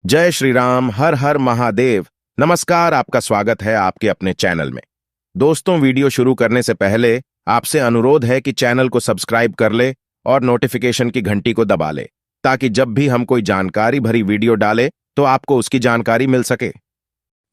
जय श्री राम, हर हर महादेव। नमस्कार, आपका स्वागत है आपके अपने चैनल में। दोस्तों, वीडियो शुरू करने से पहले आपसे अनुरोध है कि चैनल को सब्सक्राइब कर ले और नोटिफिकेशन की घंटी को दबा ले, ताकि जब भी हम कोई जानकारी भरी वीडियो डालें तो आपको उसकी जानकारी मिल सके।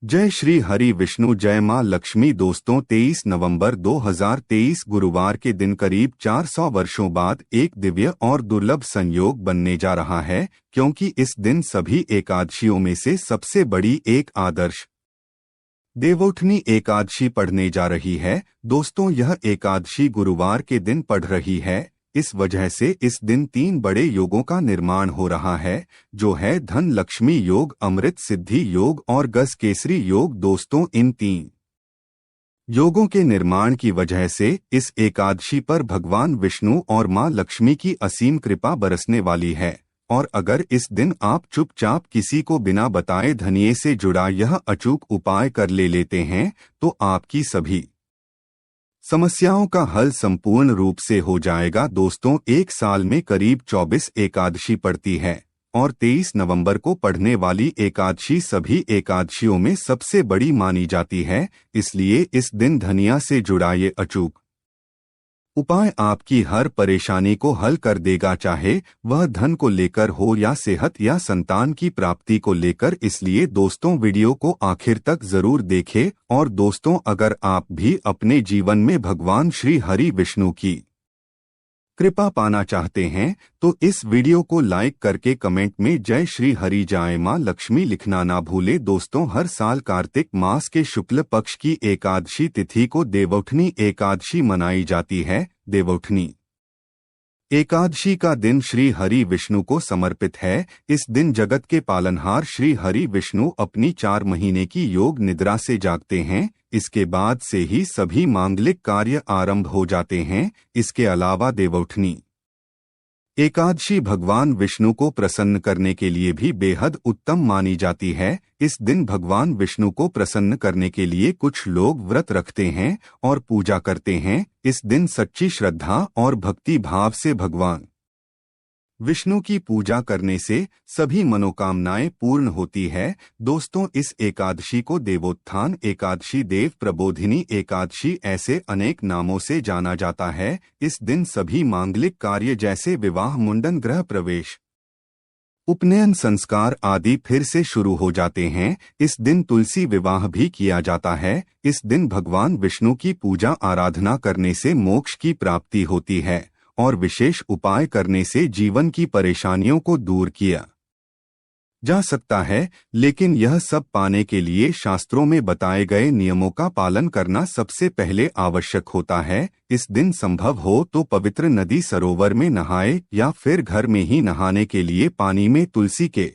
जय श्री हरि विष्णु, जय मां लक्ष्मी। दोस्तों, 23 नवंबर 2023 गुरुवार के दिन करीब 400 वर्षों बाद एक दिव्य और दुर्लभ संयोग बनने जा रहा है, क्योंकि इस दिन सभी एकादशियों में से सबसे बड़ी एक आदर्श देवोठनी एकादशी पढ़ने जा रही है। दोस्तों, यह एकादशी गुरुवार के दिन पढ़ रही है। इस वजह से इस दिन 3 बड़े योगों का निर्माण हो रहा है, जो है धन लक्ष्मी योग, अमृत सिद्धि योग और गज केसरी योग। दोस्तों, इन 3 योगों के निर्माण की वजह से इस एकादशी पर भगवान विष्णु और मां लक्ष्मी की असीम कृपा बरसने वाली है। और अगर इस दिन आप चुपचाप किसी को बिना बताए धनिये से जुड़ा यह अचूक उपाय कर लेते हैं, तो आपकी सभी समस्याओं का हल संपूर्ण रूप से हो जाएगा। दोस्तों, एक साल में करीब 24 एकादशी पड़ती है और 23 नवंबर को पढ़ने वाली एकादशी सभी एकादशियों में सबसे बड़ी मानी जाती है। इसलिए इस दिन धनिया से जुड़ा ये अचूक उपाय आपकी हर परेशानी को हल कर देगा, चाहे वह धन को लेकर हो या सेहत या संतान की प्राप्ति को लेकर। इसलिए दोस्तों, वीडियो को आखिर तक जरूर देखें। और दोस्तों, अगर आप भी अपने जीवन में भगवान श्री हरि विष्णु की कृपा पाना चाहते हैं, तो इस वीडियो को लाइक करके कमेंट में जय श्री हरि जय मां लक्ष्मी लिखना ना भूले। दोस्तों, हर साल कार्तिक मास के शुक्ल पक्ष की एकादशी तिथि को देवोठनी एकादशी मनाई जाती है। देवोठनी एकादशी का दिन श्री हरि विष्णु को समर्पित है। इस दिन जगत के पालनहार श्री हरि विष्णु अपनी 4 महीने की योग निद्रा से जागते हैं। इसके बाद से ही सभी मांगलिक कार्य आरंभ हो जाते हैं। इसके अलावा देवोठनी एकादशी भगवान विष्णु को प्रसन्न करने के लिए भी बेहद उत्तम मानी जाती है। इस दिन भगवान विष्णु को प्रसन्न करने के लिए कुछ लोग व्रत रखते हैं और पूजा करते हैं। इस दिन सच्ची श्रद्धा और भक्ति भाव से भगवान विष्णु की पूजा करने से सभी मनोकामनाएं पूर्ण होती है। दोस्तों, इस एकादशी को देवोत्थान एकादशी, देव प्रबोधिनी एकादशी ऐसे अनेक नामों से जाना जाता है। इस दिन सभी मांगलिक कार्य जैसे विवाह, मुंडन, गृह प्रवेश, उपनयन संस्कार आदि फिर से शुरू हो जाते हैं। इस दिन तुलसी विवाह भी किया जाता है। इस दिन भगवान विष्णु की पूजा आराधना करने से मोक्ष की प्राप्ति होती है और विशेष उपाय करने से जीवन की परेशानियों को दूर किया जा सकता है। लेकिन यह सब पाने के लिए शास्त्रों में बताए गए नियमों का पालन करना सबसे पहले आवश्यक होता है। इस दिन संभव हो तो पवित्र नदी, सरोवर में नहाए या फिर घर में ही नहाने के लिए पानी में तुलसी के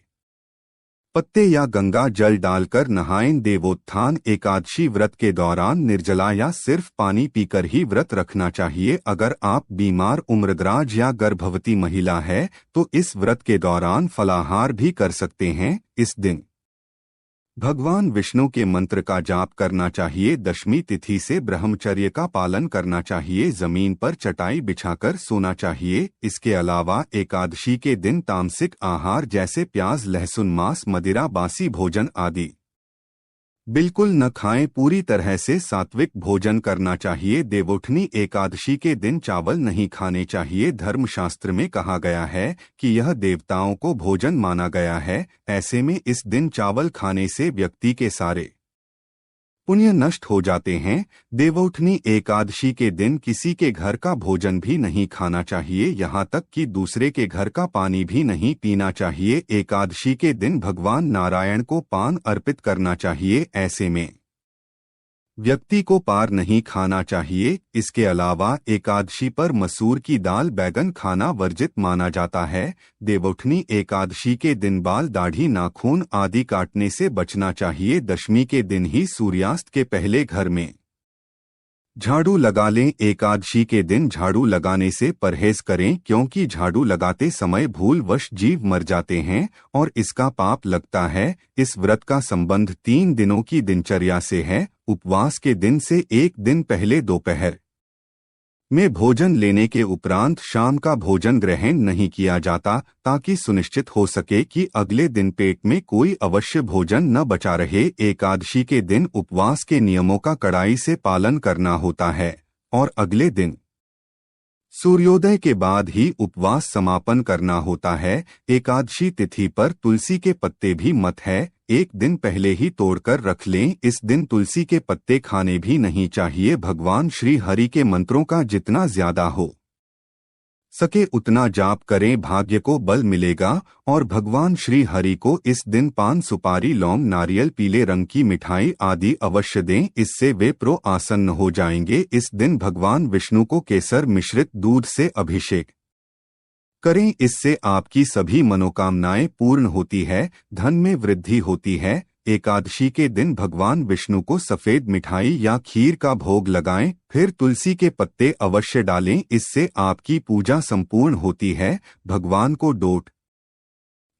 पत्ते या गंगा जल डालकर नहाएं। देवोत्थान एकादशी व्रत के दौरान निर्जला या सिर्फ पानी पीकर ही व्रत रखना चाहिए। अगर आप बीमार, उम्रदराज या गर्भवती महिला है तो इस व्रत के दौरान फलाहार भी कर सकते हैं। इस दिन भगवान विष्णु के मंत्र का जाप करना चाहिए। दशमी तिथि से ब्रह्मचर्य का पालन करना चाहिए। जमीन पर चटाई बिछाकर सोना चाहिए। इसके अलावा एकादशी के दिन तामसिक आहार जैसे प्याज, लहसुन, मांस, मदिरा, बासी भोजन आदि बिल्कुल न खाएं। पूरी तरह से सात्विक भोजन करना चाहिए। देवोठनी एकादशी के दिन चावल नहीं खाने चाहिए। धर्मशास्त्र में कहा गया है कि यह देवताओं को भोजन माना गया है। ऐसे में इस दिन चावल खाने से व्यक्ति के सारे पुण्य नष्ट हो जाते हैं। देवोठनी एकादशी के दिन किसी के घर का भोजन भी नहीं खाना चाहिए, यहाँ तक कि दूसरे के घर का पानी भी नहीं पीना चाहिए। एकादशी के दिन भगवान नारायण को पान अर्पित करना चाहिए। ऐसे में व्यक्ति को पार नहीं खाना चाहिए। इसके अलावा एकादशी पर मसूर की दाल, बैगन खाना वर्जित माना जाता है। देवोठनी एकादशी के दिन बाल, दाढ़ी, नाखून आदि काटने से बचना चाहिए। दशमी के दिन ही सूर्यास्त के पहले घर में झाड़ू लगा लें। एकादशी के दिन झाड़ू लगाने से परहेज करें, क्योंकि झाड़ू लगाते समय भूलवश जीव मर जाते हैं और इसका पाप लगता है। इस व्रत का संबंध 3 दिनों की दिनचर्या से है। उपवास के दिन से एक दिन पहले दोपहर में भोजन लेने के उपरांत शाम का भोजन ग्रहण नहीं किया जाता, ताकि सुनिश्चित हो सके कि अगले दिन पेट में कोई अवश्य भोजन न बचा रहे। एकादशी के दिन उपवास के नियमों का कड़ाई से पालन करना होता है और अगले दिन सूर्योदय के बाद ही उपवास समापन करना होता है। एकादशी तिथि पर तुलसी के पत्ते भी मत है, एक दिन पहले ही तोड़कर रख लें। इस दिन तुलसी के पत्ते खाने भी नहीं चाहिए। भगवान श्री हरि के मंत्रों का जितना ज्यादा हो सके उतना जाप करें, भाग्य को बल मिलेगा। और भगवान श्री हरि को इस दिन पान, सुपारी, लौंग, नारियल, पीले रंग की मिठाई आदि अवश्य दें, इससे वे आसन्न हो जाएंगे। इस दिन भगवान विष्णु को केसर मिश्रित दूध से अभिषेक करें, इससे आपकी सभी मनोकामनाएं पूर्ण होती है, धन में वृद्धि होती है। एकादशी के दिन भगवान विष्णु को सफेद मिठाई या खीर का भोग लगाएं, फिर तुलसी के पत्ते अवश्य डालें, इससे आपकी पूजा संपूर्ण होती है। भगवान को डोट,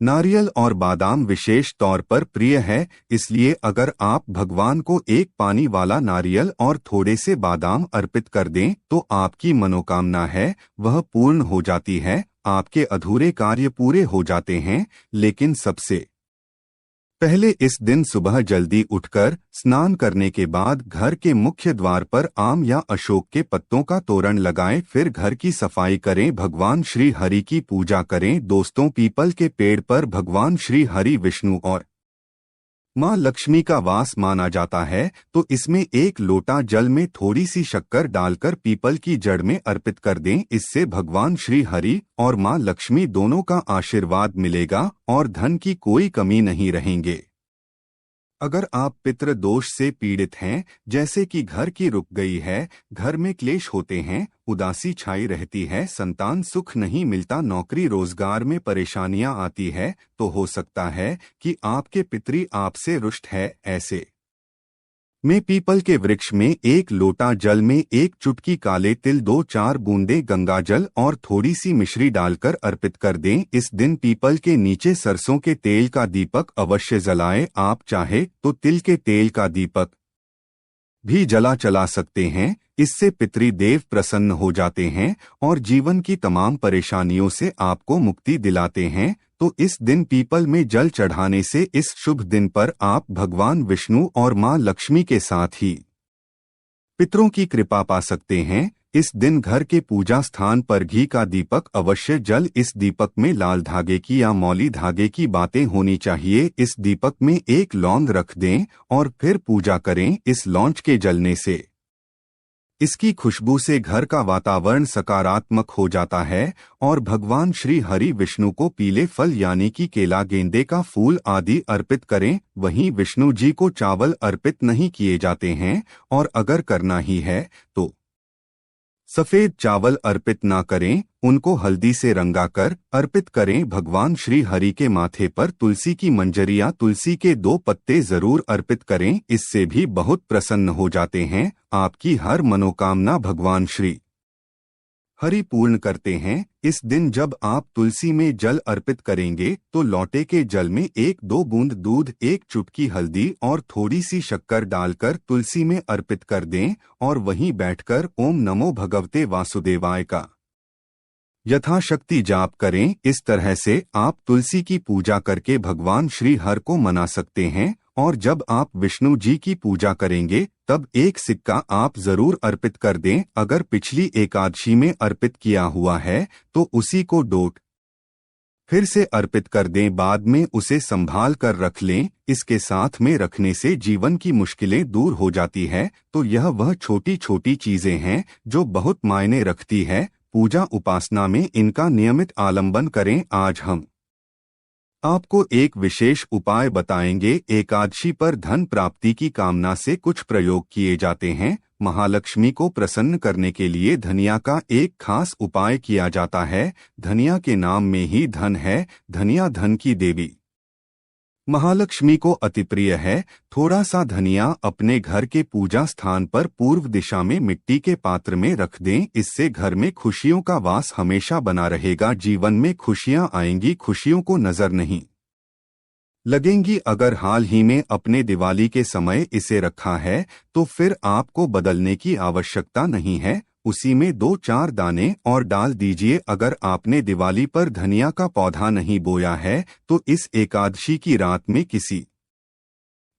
नारियल और बादाम विशेष तौर पर प्रिय है, इसलिए अगर आप भगवान को एक पानी वाला नारियल और थोड़े से बादाम अर्पित कर दें तो आपकी मनोकामना है वह पूर्ण हो जाती है, आपके अधूरे कार्य पूरे हो जाते हैं। लेकिन सबसे पहले इस दिन सुबह जल्दी उठकर स्नान करने के बाद घर के मुख्य द्वार पर आम या अशोक के पत्तों का तोरण लगाएं, फिर घर की सफाई करें, भगवान श्री हरि की पूजा करें। दोस्तों, पीपल के पेड़ पर भगवान श्री हरि, विष्णु और माँ लक्ष्मी का वास माना जाता है, तो इसमें एक लोटा जल में थोड़ी सी शक्कर डालकर पीपल की जड़ में अर्पित कर दें, इससे भगवान श्री हरि और माँ लक्ष्मी दोनों का आशीर्वाद मिलेगा और धन की कोई कमी नहीं रहेंगे। अगर आप पितृ दोष से पीड़ित हैं, जैसे कि घर की रुक गई है, घर में क्लेश होते हैं, उदासी छाई रहती है, संतान सुख नहीं मिलता, नौकरी रोजगार में परेशानियां आती है, तो हो सकता है कि आपके पितृ आपसे रुष्ट है, ऐसे में पीपल के वृक्ष में एक लोटा जल में एक चुटकी काले तिल, 2-4 बूंदे गंगाजल और थोड़ी सी मिश्री डालकर अर्पित कर दें। इस दिन पीपल के नीचे सरसों के तेल का दीपक अवश्य जलाएं। आप चाहे तो तिल के तेल का दीपक भी चला सकते हैं, इससे पितृदेव प्रसन्न हो जाते हैं और जीवन की तमाम परेशानियों से आपको मुक्ति दिलाते हैं। तो इस दिन पीपल में जल चढ़ाने से इस शुभ दिन पर आप भगवान विष्णु और मां लक्ष्मी के साथ ही पितरों की कृपा पा सकते हैं। इस दिन घर के पूजा स्थान पर घी का दीपक अवश्य जल, इस दीपक में लाल धागे की या मौली धागे की बातें होनी चाहिए। इस दीपक में एक लौंग रख दें और फिर पूजा करें। इस लौंज के जलने से इसकी खुशबू से घर का वातावरण सकारात्मक हो जाता है और भगवान श्री हरि विष्णु को पीले फल यानी कि केला, गेंदे का फूल आदि अर्पित करें। वहीं विष्णु जी को चावल अर्पित नहीं किए जाते हैं और अगर करना ही है तो सफेद चावल अर्पित ना करें, उनको हल्दी से रंगाकर अर्पित करें। भगवान श्री हरि के माथे पर तुलसी की मंजरी या तुलसी के 2 पत्ते जरूर अर्पित करें, इससे भी बहुत प्रसन्न हो जाते हैं। आपकी हर मनोकामना भगवान श्री हरि पूर्ण करते हैं। इस दिन जब आप तुलसी में जल अर्पित करेंगे तो लोटे के जल में 1-2 बूंद दूध, 1 चुटकी हल्दी और थोड़ी सी शक्कर डालकर तुलसी में अर्पित कर दें और वहीं बैठकर ओम नमो भगवते वासुदेवाय का यथाशक्ति जाप करें। इस तरह से आप तुलसी की पूजा करके भगवान श्री हरि को मना सकते हैं। और जब आप विष्णु जी की पूजा करेंगे तब एक सिक्का आप जरूर अर्पित कर दें। अगर पिछली एकादशी में अर्पित किया हुआ है तो उसी को डोट फिर से अर्पित कर दें, बाद में उसे संभाल कर रख लें। इसके साथ में रखने से जीवन की मुश्किलें दूर हो जाती है। तो यह वह छोटी छोटी चीजें हैं जो बहुत मायने रखती है। पूजा उपासना में इनका नियमित आलंबन करें। आज हम आपको एक विशेष उपाय बताएंगे। एकादशी पर धन प्राप्ति की कामना से कुछ प्रयोग किए जाते हैं। महालक्ष्मी को प्रसन्न करने के लिए धनिया का एक खास उपाय किया जाता है। धनिया के नाम में ही धन है, धनिया धन की देवी महालक्ष्मी को अति प्रिय है। थोड़ा सा धनिया अपने घर के पूजा स्थान पर पूर्व दिशा में मिट्टी के पात्र में रख दें, इससे घर में खुशियों का वास हमेशा बना रहेगा। जीवन में खुशियां आएंगी, खुशियों को नजर नहीं लगेंगी। अगर हाल ही में अपने दिवाली के समय इसे रखा है तो फिर आपको बदलने की आवश्यकता नहीं है। उसी में 2-4 दाने और डाल दीजिए। अगर आपने दिवाली पर धनिया का पौधा नहीं बोया है तो इस एकादशी की रात में किसी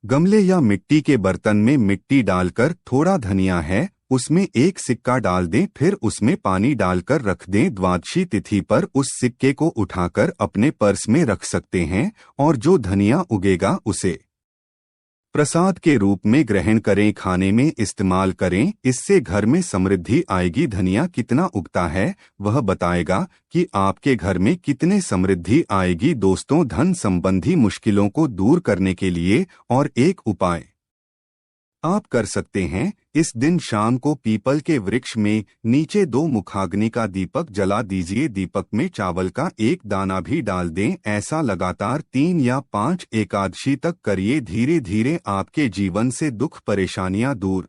गमले या मिट्टी के बर्तन में मिट्टी डालकर थोड़ा धनिया है उसमें एक सिक्का डाल दें, फिर उसमें पानी डालकर रख दें। द्वादशी तिथि पर उस सिक्के को उठाकर अपने पर्स में रख सकते हैं और जो धनिया उगेगा उसे प्रसाद के रूप में ग्रहण करें, खाने में इस्तेमाल करें। इससे घर में समृद्धि आएगी। धनिया कितना उगता है वह बताएगा कि आपके घर में कितने समृद्धि आएगी। दोस्तों, धन संबंधी मुश्किलों को दूर करने के लिए और एक उपाय आप कर सकते हैं। इस दिन शाम को पीपल के वृक्ष में नीचे 2 मुखाग्नि का दीपक जला दीजिए। दीपक में चावल का एक दाना भी डाल दें। ऐसा लगातार 3 या 5 एकादशी तक करिए। धीरे धीरे आपके जीवन से दुख परेशानियां दूर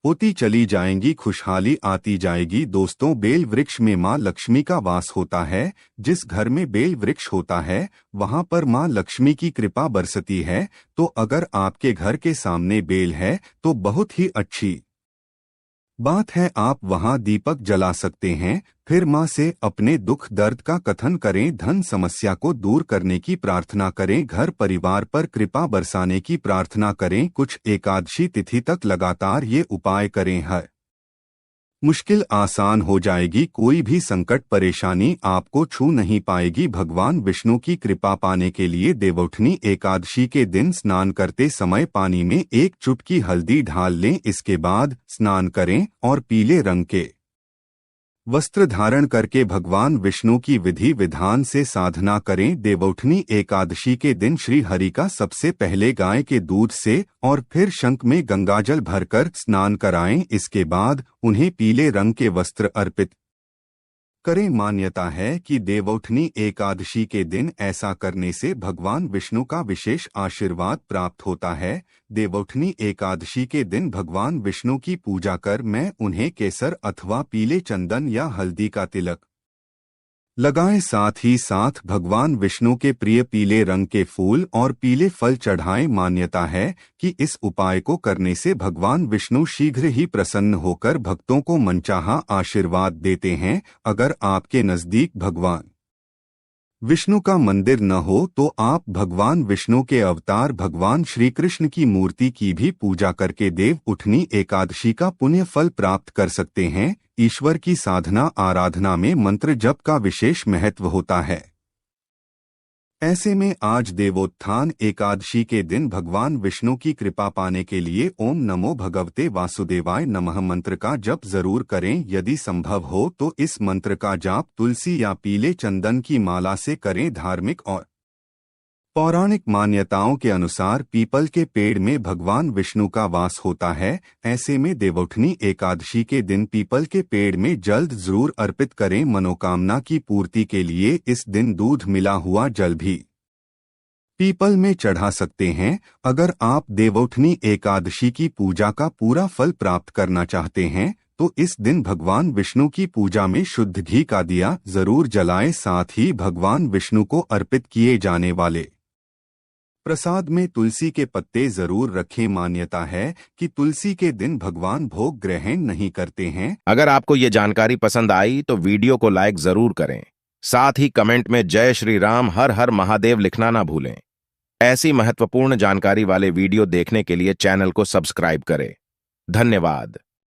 होती चली जाएंगी, खुशहाली आती जाएगी। दोस्तों, बेल वृक्ष में मां लक्ष्मी का वास होता है। जिस घर में बेल वृक्ष होता है वहां पर मां लक्ष्मी की कृपा बरसती है। तो अगर आपके घर के सामने बेल है तो बहुत ही अच्छी बात है, आप वहां दीपक जला सकते हैं। फिर मां से अपने दुख दर्द का कथन करें, धन समस्या को दूर करने की प्रार्थना करें, घर परिवार पर कृपा बरसाने की प्रार्थना करें। कुछ एकादशी तिथि तक लगातार ये उपाय करें, हर मुश्किल आसान हो जाएगी। कोई भी संकट परेशानी आपको छू नहीं पाएगी। भगवान विष्णु की कृपा पाने के लिए देवउठनी एकादशी के दिन स्नान करते समय पानी में 1 चुटकी हल्दी ढाल लें। इसके बाद स्नान करें और पीले रंग के वस्त्र धारण करके भगवान विष्णु की विधि विधान से साधना करें। देवउठनी एकादशी के दिन श्री हरि का सबसे पहले गाय के दूध से और फिर शंख में गंगाजल भरकर स्नान कराएं। इसके बाद उन्हें पीले रंग के वस्त्र अर्पित करें। मान्यता है कि देवउठनी एकादशी के दिन ऐसा करने से भगवान विष्णु का विशेष आशीर्वाद प्राप्त होता है। देवउठनी एकादशी के दिन भगवान विष्णु की पूजा कर मैं उन्हें केसर अथवा पीले चंदन या हल्दी का तिलक लगाएं। साथ ही साथ भगवान विष्णु के प्रिय पीले रंग के फूल और पीले फल चढ़ाएं। मान्यता है कि इस उपाय को करने से भगवान विष्णु शीघ्र ही प्रसन्न होकर भक्तों को मनचाहा आशीर्वाद देते हैं। अगर आपके नजदीक भगवान विष्णु का मंदिर न हो तो आप भगवान विष्णु के अवतार भगवान श्री कृष्ण की मूर्ति की भी पूजा करके देव उठनी एकादशी का पुण्य फल प्राप्त कर सकते हैं। ईश्वर की साधना आराधना में मंत्र जप का विशेष महत्व होता है। ऐसे में आज देवोत्थान एकादशी के दिन भगवान विष्णु की कृपा पाने के लिए ओम नमो भगवते वासुदेवाय नमः मंत्र का जप जरूर करें। यदि संभव हो तो इस मंत्र का जाप तुलसी या पीले चंदन की माला से करें। धार्मिक और पौराणिक मान्यताओं के अनुसार पीपल के पेड़ में भगवान विष्णु का वास होता है। ऐसे में देवउठनी एकादशी के दिन पीपल के पेड़ में जल्द जरूर अर्पित करें। मनोकामना की पूर्ति के लिए इस दिन दूध मिला हुआ जल भी पीपल में चढ़ा सकते हैं। अगर आप देवउठनी एकादशी की पूजा का पूरा फल प्राप्त करना चाहते हैं तो इस दिन भगवान विष्णु की पूजा में शुद्ध घी का दिया जरूर जलाएं। साथ ही भगवान विष्णु को अर्पित किए जाने वाले प्रसाद में तुलसी के पत्ते जरूर रखें। मान्यता है कि तुलसी के दिन भगवान भोग ग्रहण नहीं करते हैं। अगर आपको ये जानकारी पसंद आई तो वीडियो को लाइक जरूर करें। साथ ही कमेंट में जय श्री राम हर हर महादेव लिखना ना भूलें। ऐसी महत्वपूर्ण जानकारी वाले वीडियो देखने के लिए चैनल को सब्सक्राइब करें। धन्यवाद।